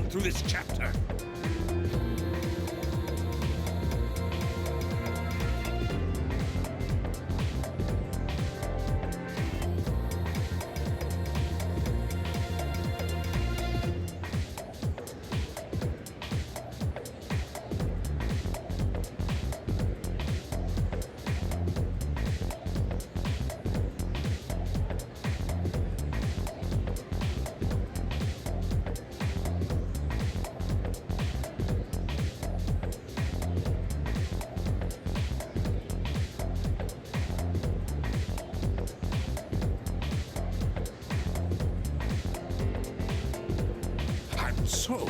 through this chapter. So?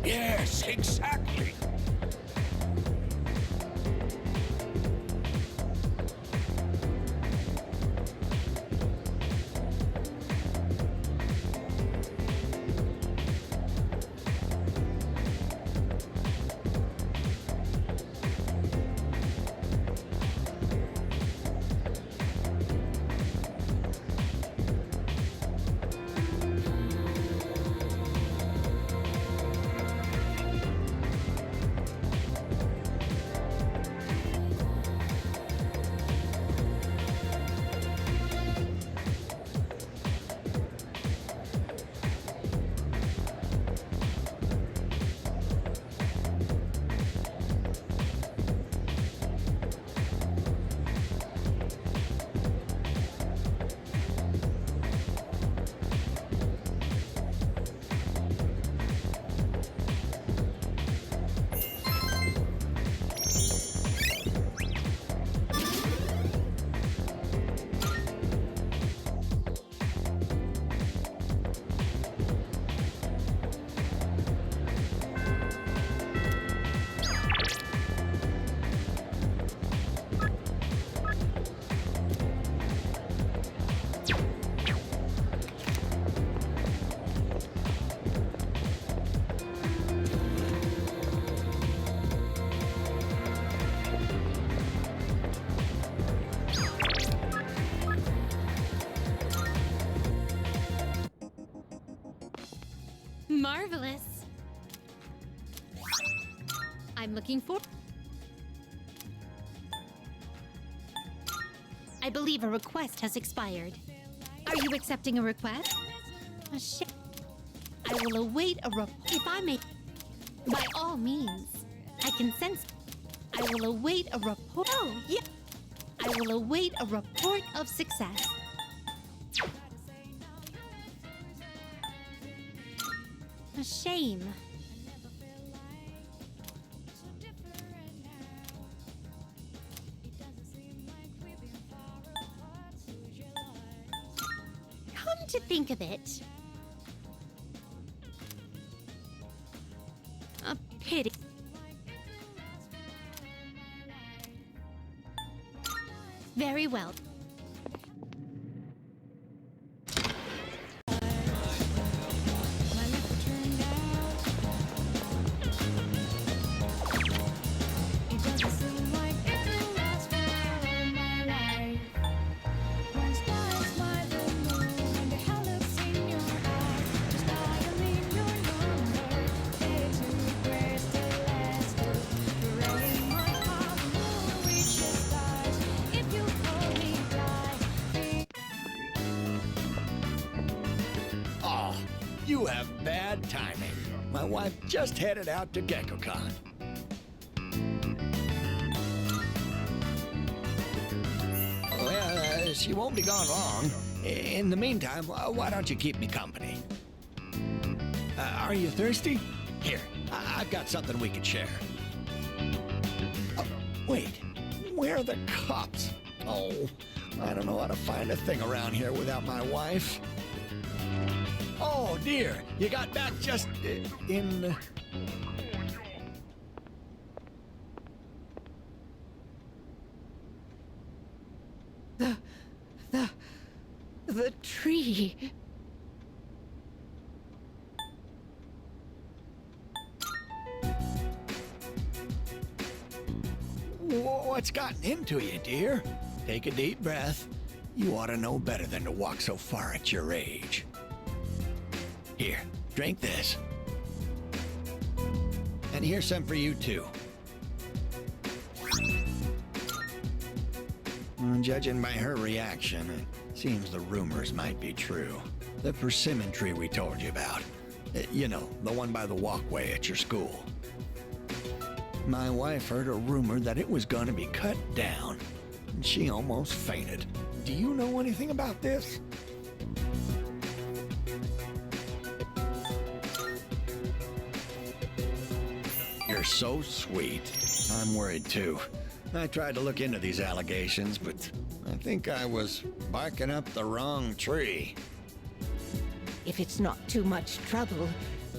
Yes, exactly. Marvelous. I'm looking for... I believe a request has expired. Are you accepting a request? A shit. I will await a report. If I may... By all means. I can sense... I will await a report... Oh, yeah. I will await a report of success. A shame. Come to think of it, a pity. Very well. You have bad timing. My wife just headed out to GeckoCon. Well, she won't be gone long. In the meantime, why don't you keep me company? Are you thirsty? Here, I've got something we can share. Oh, wait, where are the cups? Oh, I don't know how to find a thing around here without my wife. Oh, dear, you got back just in... The tree. What's gotten into you, dear? Take a deep breath. You ought to know better than to walk so far at your age. Here, drink this. And here's some for you, too. Judging by her reaction, it seems the rumors might be true. The persimmon tree we told you about. You know, the one by the walkway at your school. My wife heard a rumor that it was going to be cut down, and she almost fainted. Do you know anything about this? You're so sweet. I'm worried too. I tried to look into these allegations, but I think I was barking up the wrong tree. If it's not too much trouble,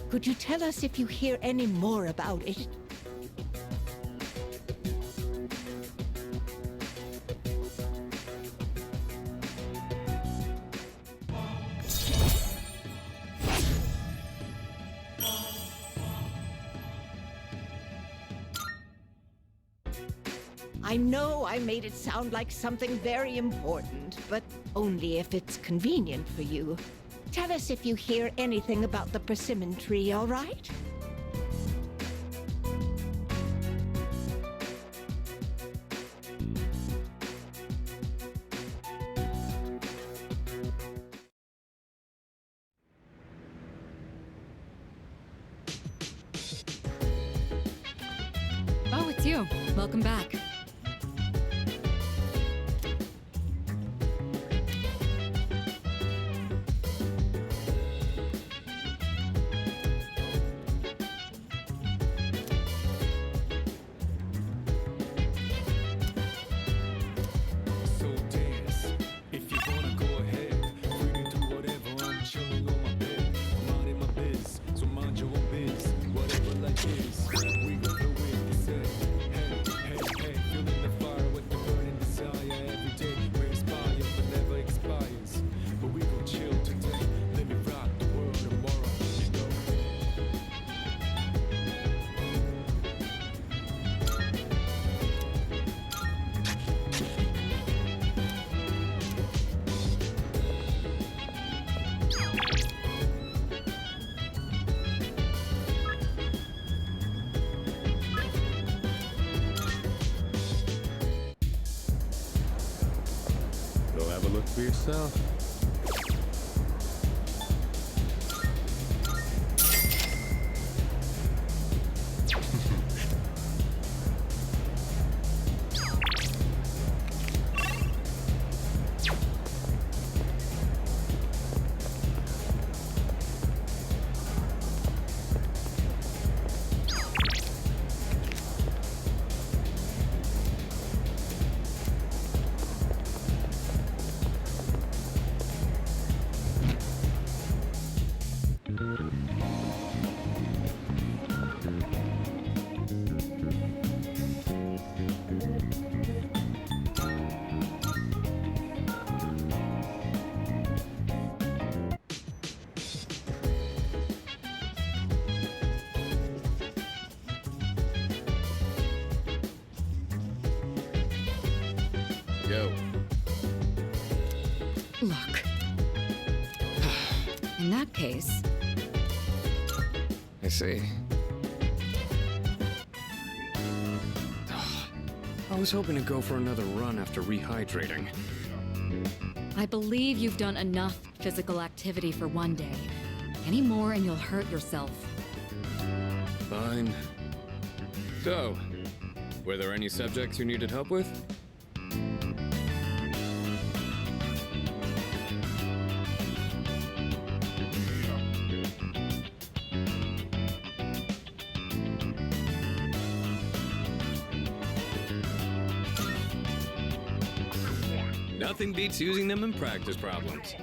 could you tell us if you hear any more about it? I know I made it sound like something very important, but only if it's convenient for you. Tell us if you hear anything about the persimmon tree, all right? Oh, it's you. Welcome back. So dance, if you wanna go ahead, free to do whatever. I'm chilling on my bed, I'm minding my biz, so mind your own biz. Whatever life is, we go through it. They say, hey, hey, hey, feeling the fire with the burning desire. Every day we inspire, but never expires. But we gon' chill today, let me rock the world tomorrow. You know. Go have a look for yourself. Yo. Look. In that case, I see. I was hoping to go for another run after rehydrating. I believe you've done enough physical activity for one day. Any more and you'll hurt yourself. Fine. So, Were there any subjects you needed help with? Nothing beats using them in practice problems.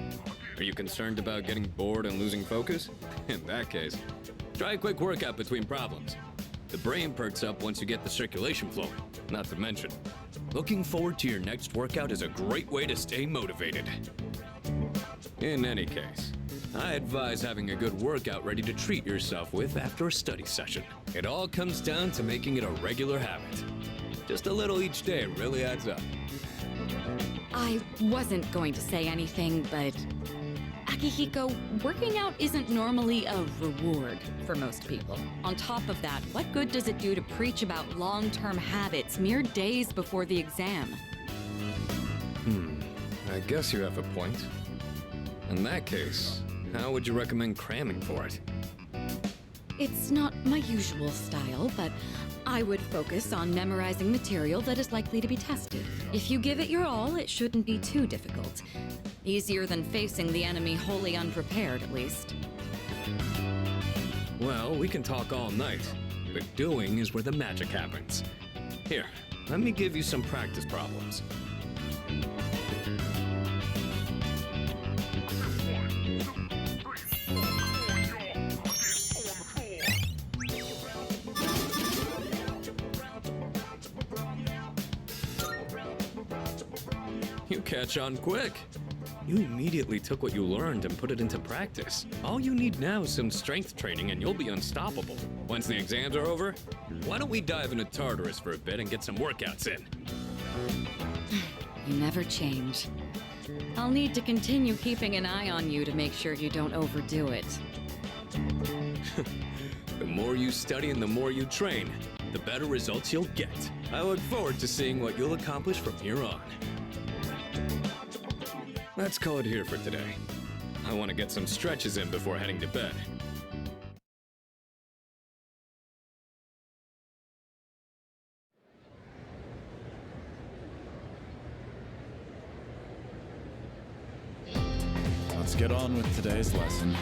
Are you concerned about getting bored and losing focus? In that case, try a quick workout between problems. The brain perks up once you get the circulation flowing. Not to mention, looking forward to your next workout is a great way to stay motivated. In any case, I advise having a good workout ready to treat yourself with after a study session. It all comes down to making it a regular habit. Just a little each day really adds up. I wasn't going to say anything, but Akihiko, working out isn't normally a reward for most people. On top of that, what good does it do to preach about long-term habits mere days before the exam? I guess you have a point. In that case, how would you recommend cramming for it? It's not my usual style, but I would focus on memorizing material that is likely to be tested. If you give it your all, it shouldn't be too difficult. Easier than facing the enemy wholly unprepared, at least. Well, we can talk all night, but doing is where the magic happens. Here, let me give you some practice problems. You catch on quick. You immediately took what you learned and put it into practice. All you need now is some strength training and you'll be unstoppable. Once the exams are over, why don't we dive into Tartarus for a bit and get some workouts in? You never change. I'll need to continue keeping an eye on you to make sure you don't overdo it. The more you study and the more you train, the better results you'll get. I look forward to seeing what you'll accomplish from here on. Let's call it here for today. I want to get some stretches in before heading to bed. Let's get on with today's lesson.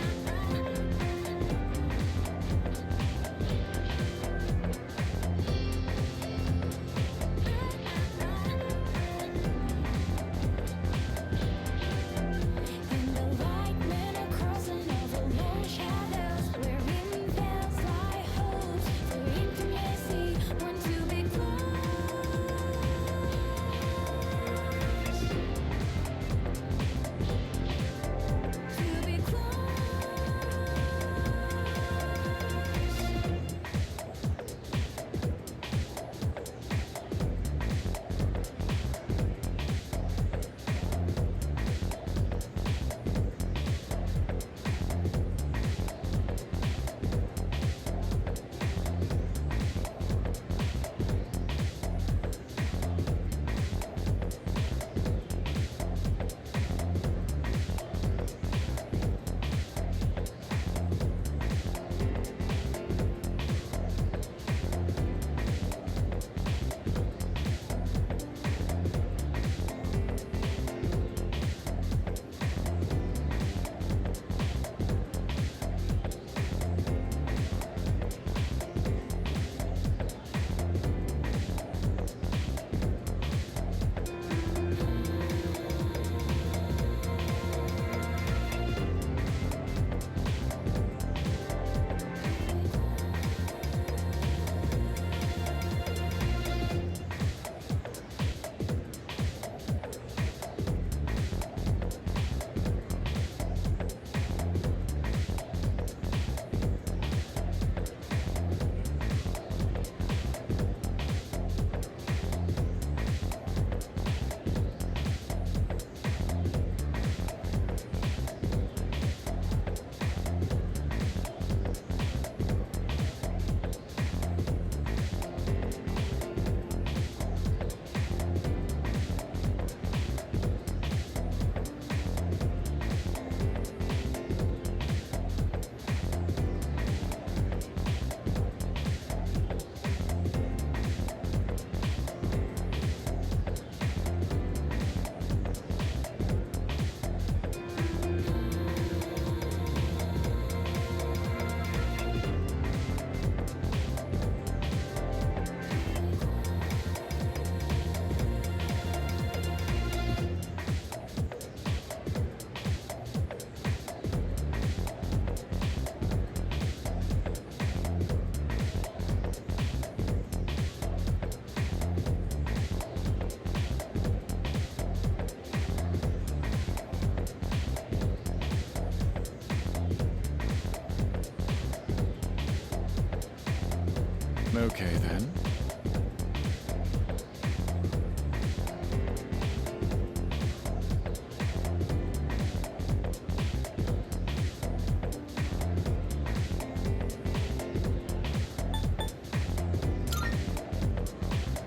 Okay then.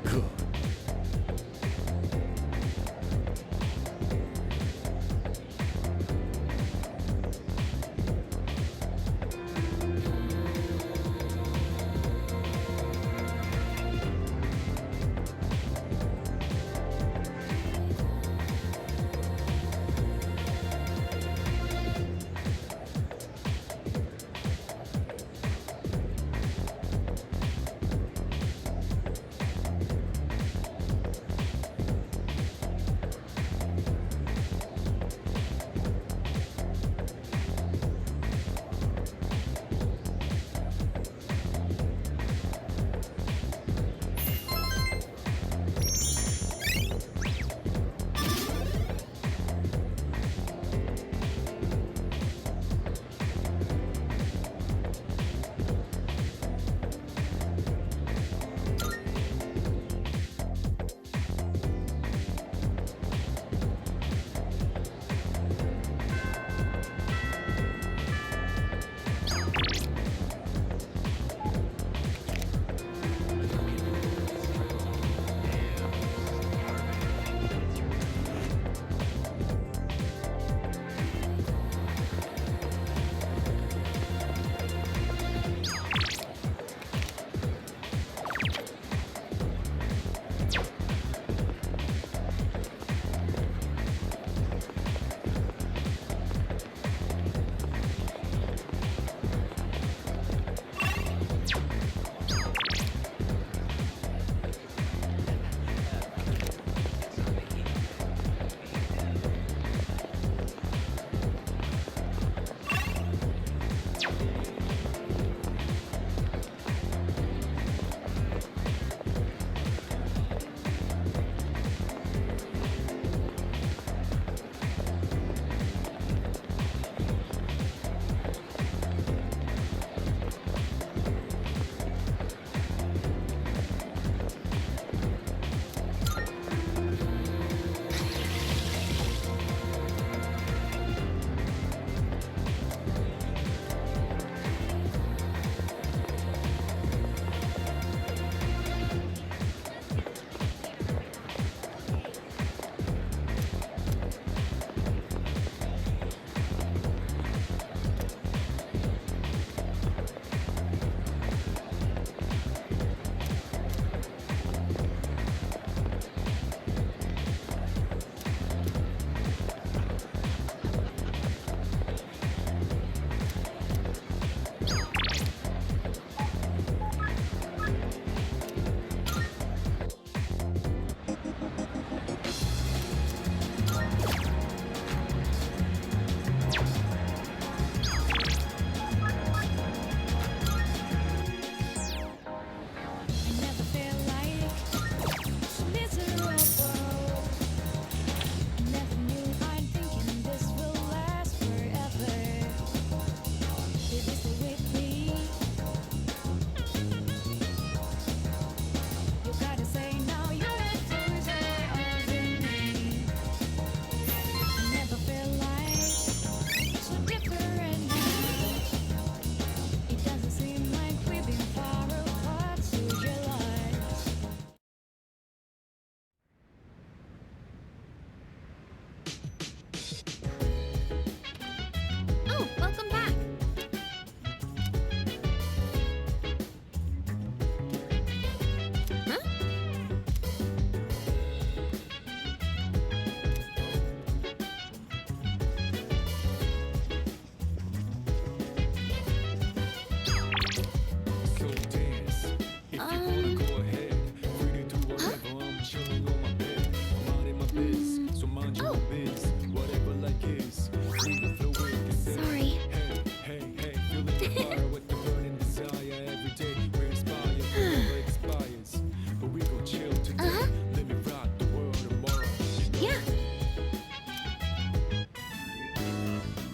Cool.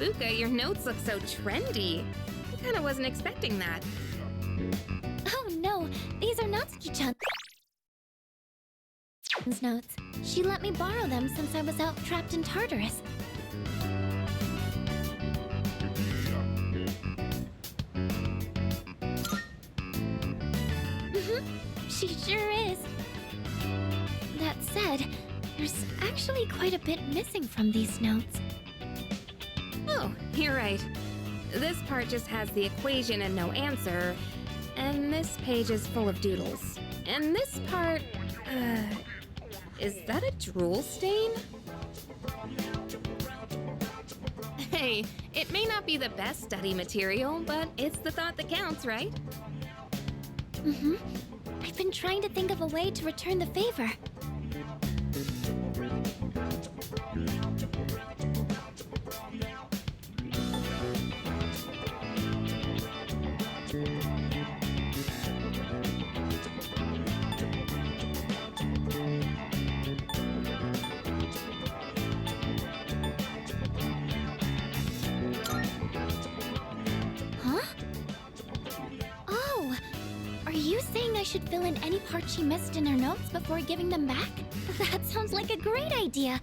Fuka, your notes look so trendy. I kinda wasn't expecting that. Oh no, they Natsuki-chan's notes. She let me borrow them since I was out trapped in Tartarus. She sure is. That said, there's actually quite a bit missing from these notes. Oh, you're right. This part just has the equation and no answer, and this page is full of doodles. And this part, is that a drool stain? Hey, it may not be the best study material, but it's the thought that counts, right? I've been trying to think of a way to return the favor. Huh? Oh, are you saying I should fill in any parts she missed in her notes before giving them back? That sounds like a great idea.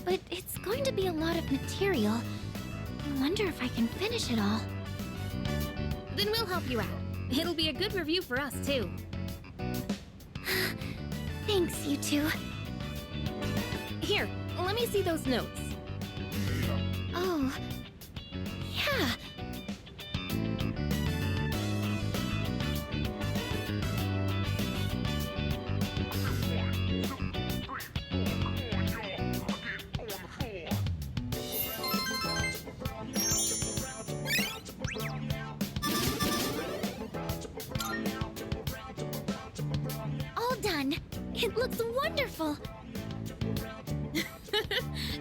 But it's going to be a lot of material. I wonder if I can finish it all. Then we'll help you out. It'll be a good review for us, too. Thanks, you two. Here, let me see those notes. Oh, yeah. All done. It looks wonderful.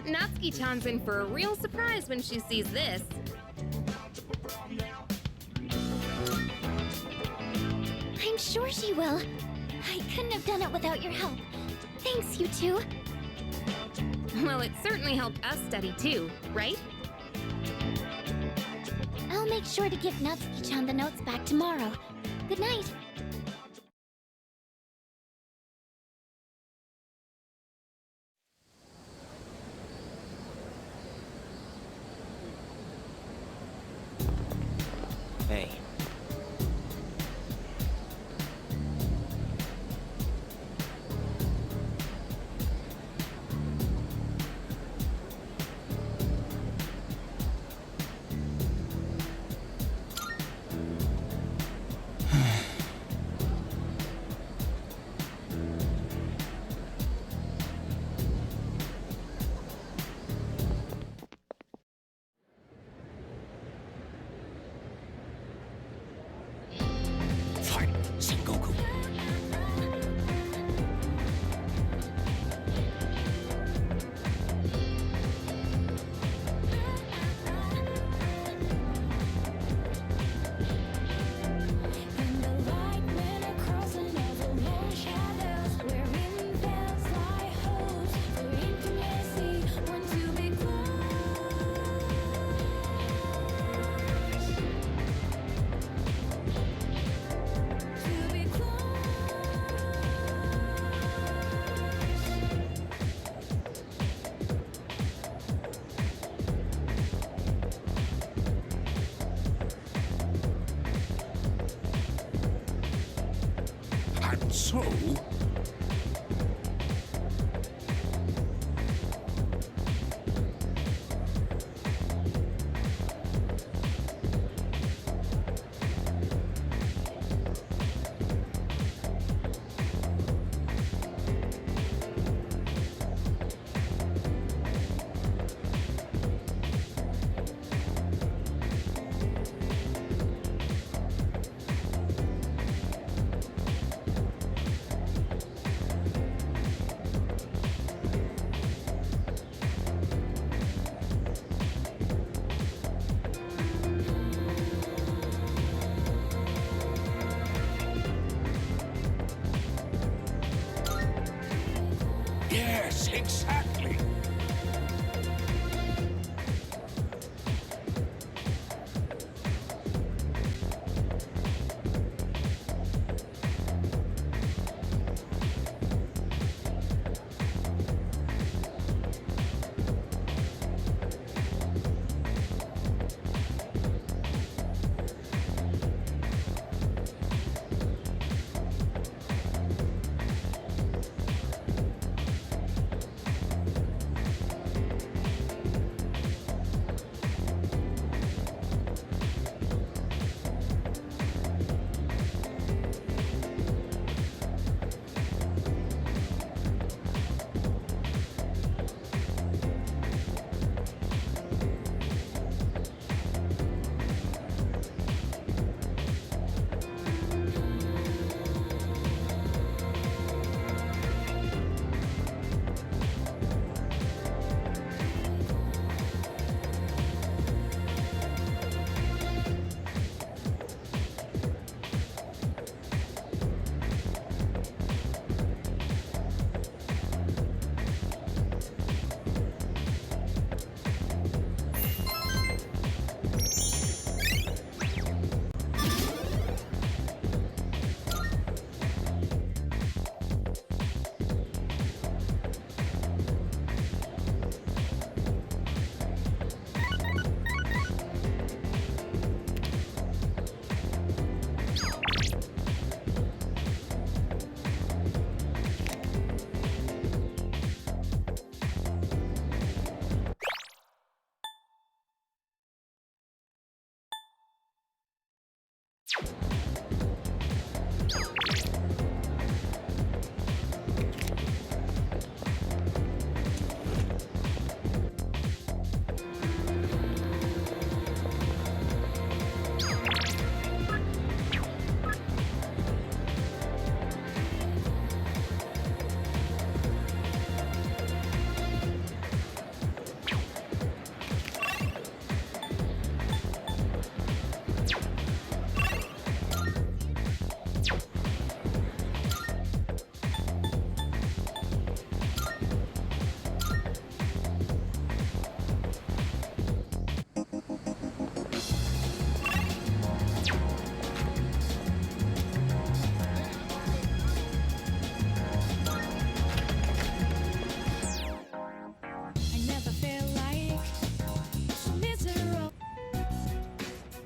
Natsuki-chan's in for a real surprise when she sees this. I'm sure she will. I couldn't have done it without your help. Thanks, you two. Well, it certainly helped us study too, right? I'll make sure to give Natsuki-chan the notes back tomorrow. Good night. Hey. Fight, Sengoku. And so, yes, exactly.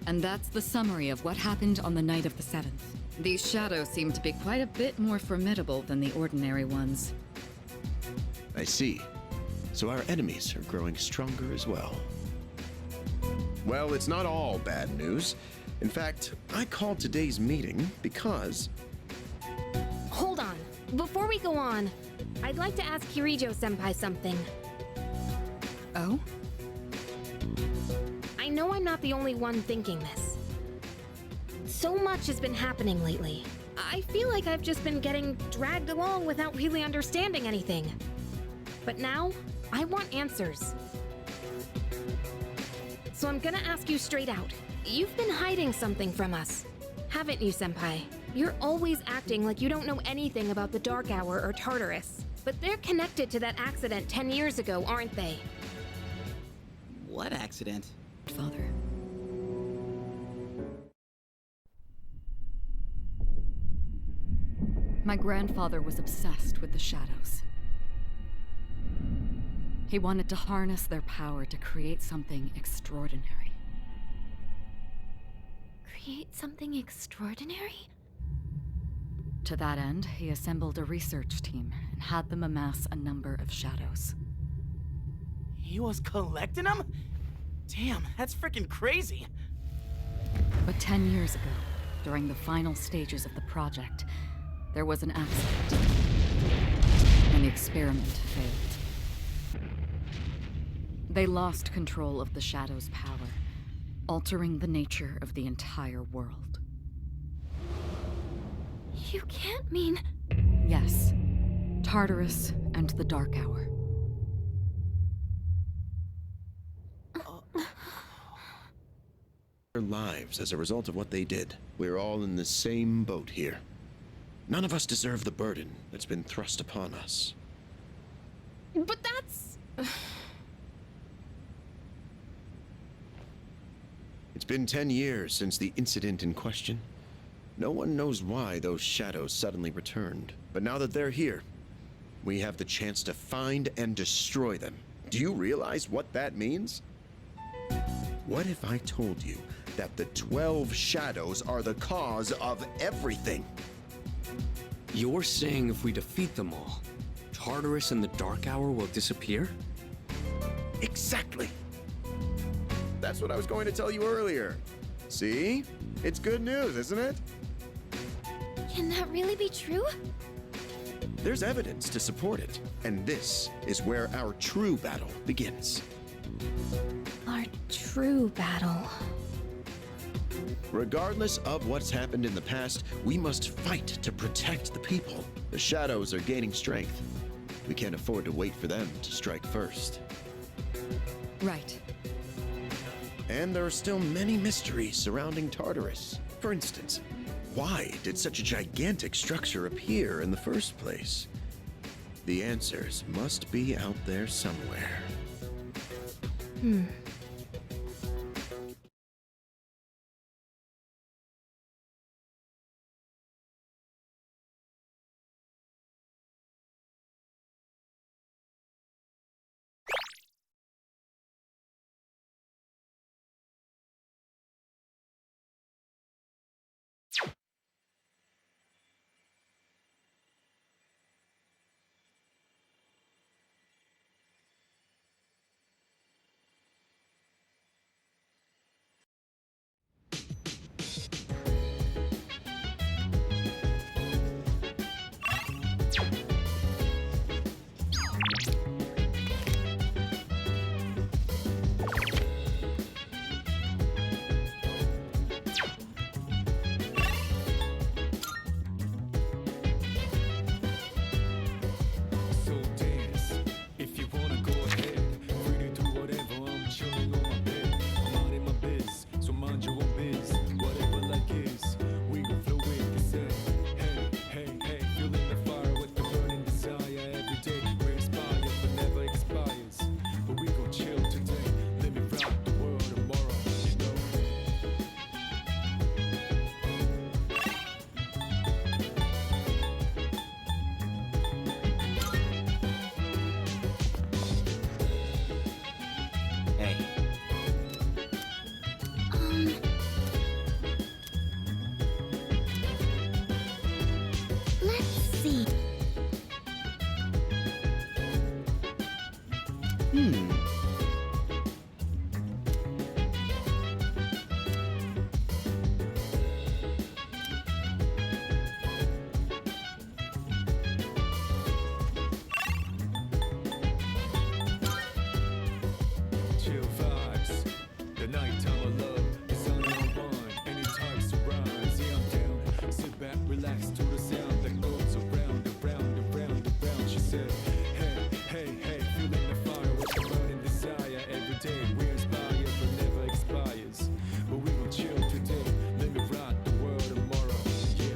And that's the summary of what happened on the night of the 7th. These shadows seem to be quite a bit more formidable than the ordinary ones. I see. So our enemies are growing stronger as well. Well, it's not all bad news. In fact, I called today's meeting because... Hold on. Before we go on, I'd like to ask Kirijo-senpai something. Oh? I know I'm not the only one thinking this. So much has been happening lately. I feel like I've just been getting dragged along without really understanding anything. But now, I want answers. So I'm gonna ask you straight out. You've been hiding something from us, haven't you, Senpai? You're always acting like you don't know anything about the Dark Hour or Tartarus. But they're connected to that accident 10 years ago, aren't they? What accident? Father. My grandfather was obsessed with the shadows. He wanted to harness their power to create something extraordinary. Create something extraordinary? To that end, he assembled a research team and had them amass a number of shadows. He was collecting them? Damn, that's freaking crazy. But 10 years ago, during the final stages of the project, there was an accident, and the experiment failed. They lost control of the Shadow's power, altering the nature of the entire world. You can't mean... Yes, Tartarus and the Dark Hour. Their lives as a result of what they did. We're all in the same boat here. None of us deserve the burden that's been thrust upon us. But that's... It's been 10 years since the incident in question. No one knows why those shadows suddenly returned. But now that they're here, we have the chance to find and destroy them. Do you realize what that means? What if I told you that the 12 shadows are the cause of everything? You're saying if we defeat them all, Tartarus and the Dark Hour will disappear? Exactly. That's what I was going to tell you earlier. See? It's good news, isn't it? Can that really be true? There's evidence to support it, and this is where our true battle begins. Our true battle. Regardless of what's happened in the past, we must fight to protect the people. The shadows are gaining strength. We can't afford to wait for them to strike first. Right. And there are still many mysteries surrounding Tartarus. For instance, why did such a gigantic structure appear in the first place? The answers must be out there somewhere. relax to the sound that goes around and round and round and round. She said, hey, hey, hey, feeling the fire with the burning desire. Every day we inspire but never expires. But we will chill today, let me rock the world tomorrow. Yeah.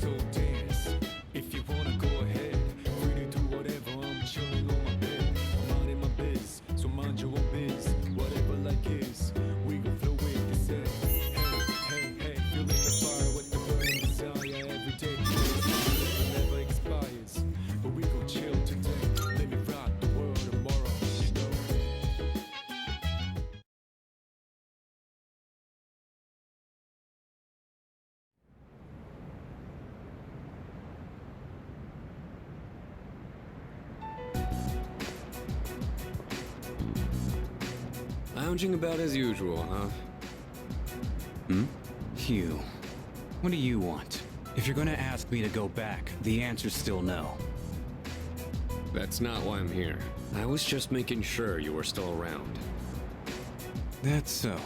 So dance, if you wanna go ahead. Free to do whatever, I'm chilling on my bed. I'm minding my biz, so mind your own biz. Whatever like is, we gon' flow with this head. Hey, hey, hey, feeling the fire with the burning desire. Every day, it never expires. But we gon' chill today, let me rock the world tomorrow, you know. Lounging about as usual, huh? Hugh, what do you want? If you're gonna ask me to go back, the answer's still no. That's not why I'm here. I was just making sure you were still around. That's so.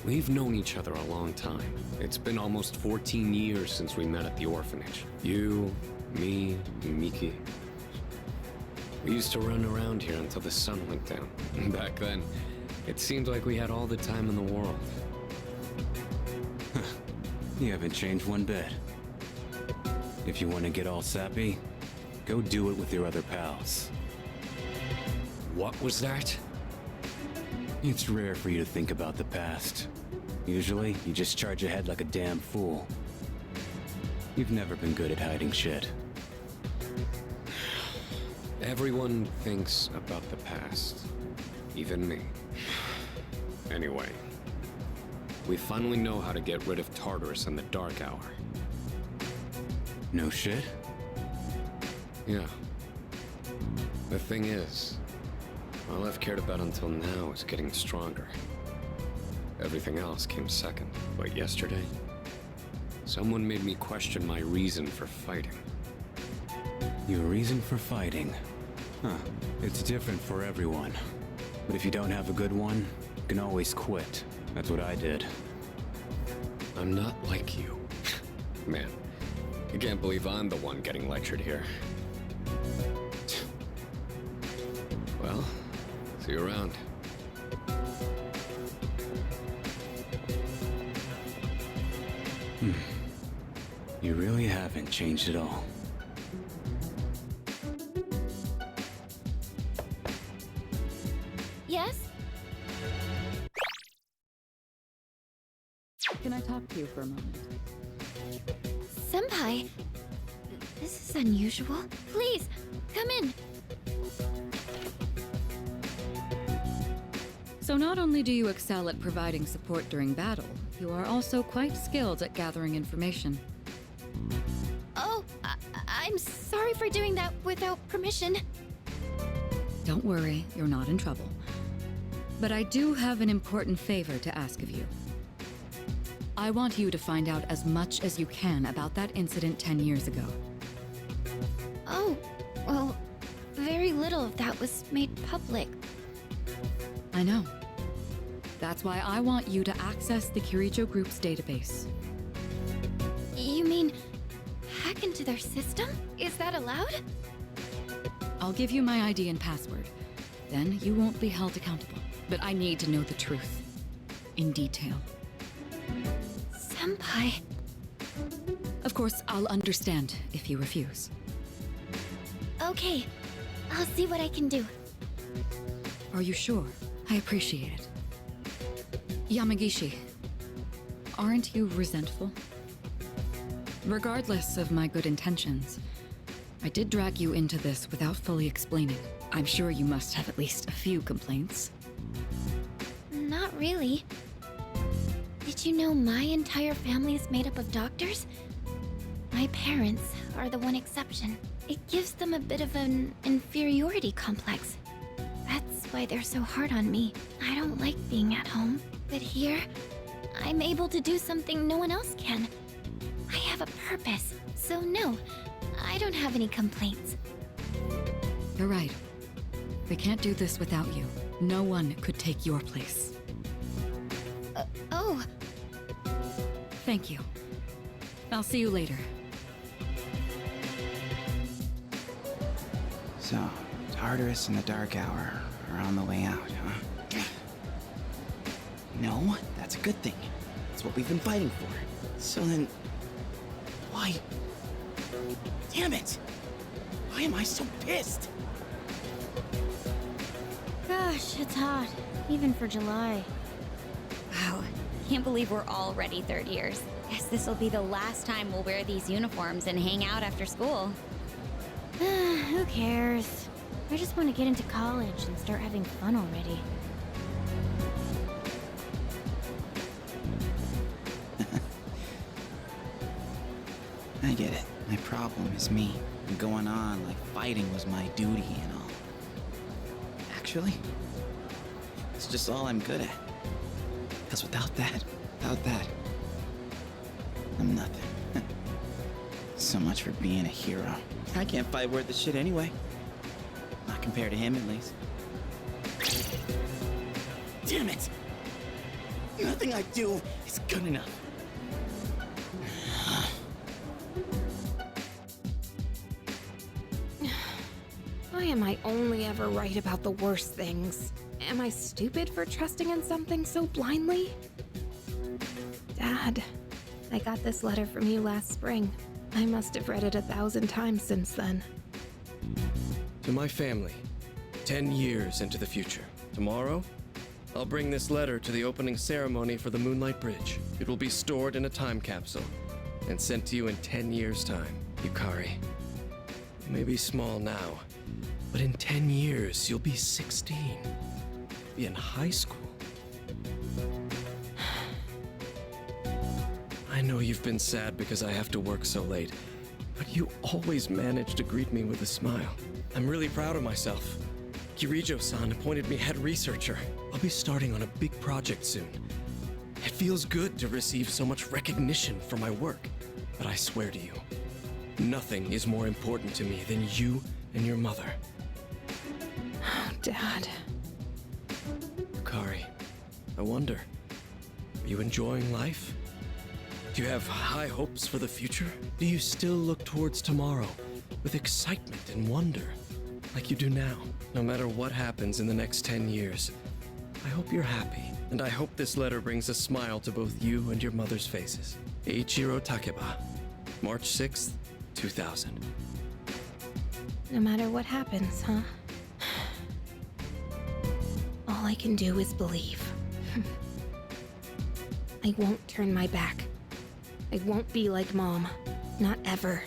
We've known each other a long time. It's been almost 14 years since we met at the orphanage. You, me, and Miki. We used to run around here until the sun went down. Back then, it seemed like we had all the time in the world. You haven't changed one bit. If you want to get all sappy, go do it with your other pals. What was that? It's rare for you to think about the past. Usually, you just charge ahead like a damn fool. You've never been good at hiding shit. Everyone thinks about the past. Even me. Anyway, we finally know how to get rid of Tartarus in the Dark Hour. No shit? Yeah. The thing is, all I've cared about until now is getting stronger. Everything else came second. But yesterday, someone made me question my reason for fighting. Your reason for fighting? Huh. It's different for everyone. But if you don't have a good one, you can always quit. That's what I did. I'm not like you. Man, I can't believe I'm the one getting lectured here. Well, see you around. You really haven't changed at all. Yes? Can I talk to you for a moment? Senpai, this is unusual. Please, come in. So not only do you excel at providing support during battle, you are also quite skilled at gathering information. Oh, I'm sorry for doing that without permission. Don't worry, you're not in trouble. But I do have an important favor to ask of you. I want you to find out as much as you can about that incident 10 years ago. Oh, well, very little of that was made public. I know. That's why I want you to access the Kirijo Group's database. You mean hack into their system? Is that allowed? I'll give you my ID and password. Then you won't be held accountable. But I need to know the truth. In detail. Senpai. Of course, I'll understand if you refuse. Okay, I'll see what I can do. Are you sure? I appreciate it. Yamagishi, aren't you resentful? Regardless of my good intentions, I did drag you into this without fully explaining. I'm sure you must have at least a few complaints. Not really. Did you know my entire family is made up of doctors? My parents are the one exception. It gives them a bit of an inferiority complex. That's why they're so hard on me. I don't like being at home. But here, I'm able to do something no one else can. I have a purpose, so no, I don't have any complaints. You're right. We can't do this without you. No one could take your place. Oh, Thank you. I'll see you later. So, Tartarus and the Dark Hour are on the way out, huh? No, that's a good thing. That's what we've been fighting for. So then... why... Damn it! Why am I so pissed? gosh, it's hot. Even for July. Wow, can't believe we're already third years. Guess this will be the last time we'll wear these uniforms and hang out after school. Who cares? I just want to get into college and start having fun already. I get it. My problem is me. I'm going on like fighting was my duty and all. Actually, it's just all I'm good at. Because without that, I'm nothing. So much for being a hero. I can't fight worth the shit anyway. Not compared to him, at least. Damn it! Nothing I do is good enough. Why am I only ever right about the worst things? Am I stupid for trusting in something so blindly? Dad, I got this letter from you last spring. I must have read it 1,000 times since then. To my family, 10 years into the future. Tomorrow, I'll bring this letter to the opening ceremony for the Moonlight Bridge. It will be stored in a time capsule and sent to you in 10 years' time. Yukari, you may be small now, but in 10 years, you'll be 16. Be in high school. I know you've been sad because I have to work so late, but you always manage to greet me with a smile. I'm really proud of myself. Kirijo-san appointed me head researcher. I'll be starting on a big project soon. It feels good to receive so much recognition for my work, but I swear to you, nothing is more important to me than you and your mother. Oh, Dad. Yukari, I wonder, are you enjoying life? Do you have high hopes for the future? Do you still look towards tomorrow with excitement and wonder, like you do now? No matter what happens in the next 10 years, I hope you're happy, and I hope this letter brings a smile to both you and your mother's faces. Eiichiro Takeba, March 6th, 2000. No matter what happens, huh? All I can do is believe. I won't turn my back. I won't be like Mom. Not ever.